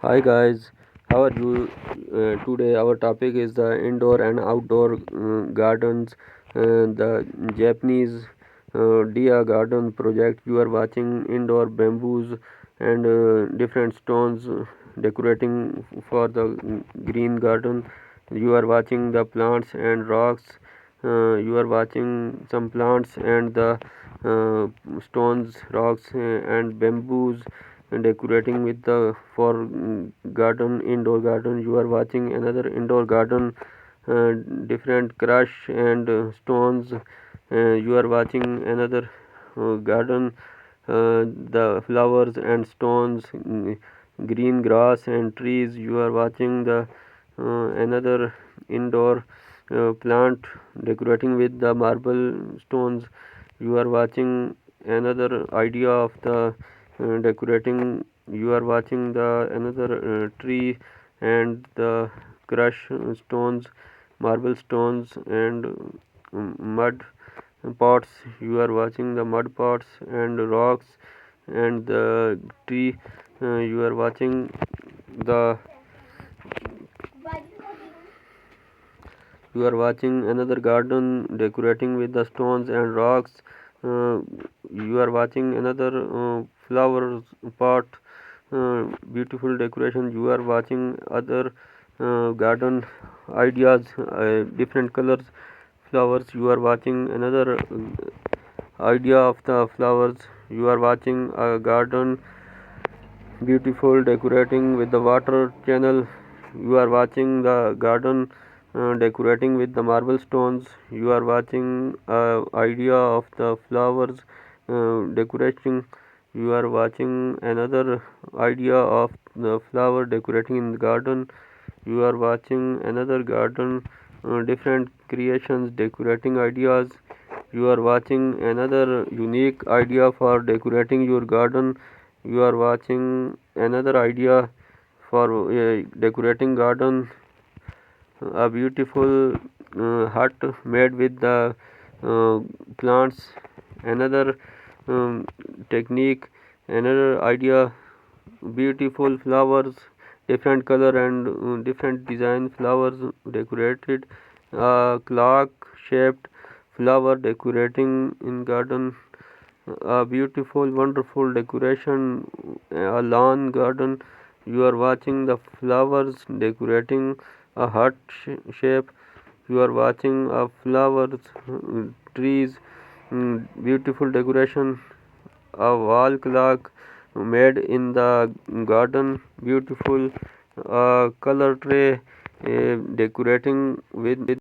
Hi guys, how are you? Today our topic is the indoor and outdoor gardens. The Japanese Dia garden project. You are watching indoor bamboos and different stones decorating for the green garden. You are watching the plants and rocks. You are watching some plants and the stones, rocks, and bamboos and decorating with the for garden, indoor garden. You are watching another indoor garden, uh, different crush and stones. You are watching another garden, the flowers and stones, green grass and trees. You are watching the another indoor plant decorating with the marble stones. You are watching another idea of the decorating. You are watching the another tree and the crush stones, marble stones and mud pots. You are watching the mud pots and rocks and the tree. You are watching the you are watching another garden decorating with the stones and rocks. uh, you are watching another flower pot, beautiful decoration. You are watching other garden ideas, different colors flowers. You are watching another idea of the flowers. You are watching a garden beautiful decorating with the water channel. You are watching the garden decorating with the marble stones. You are watching idea of the flowers decorating. You are watching another idea of the flower decorating in the garden. You are watching another garden, different creations decorating ideas. You are watching another unique idea for decorating your garden. You are watching another idea for decorating garden, a beautiful hut made with the uh, plants. Another technique, another idea, beautiful flowers, different color and different design flowers decorated, clock shaped flower decorating in garden, a beautiful wonderful decoration, a lawn garden. You are watching the flowers decorating a heart shape. You are watching a flowers, trees, beautiful decoration, a wall clock made in the garden, beautiful color tray decorating with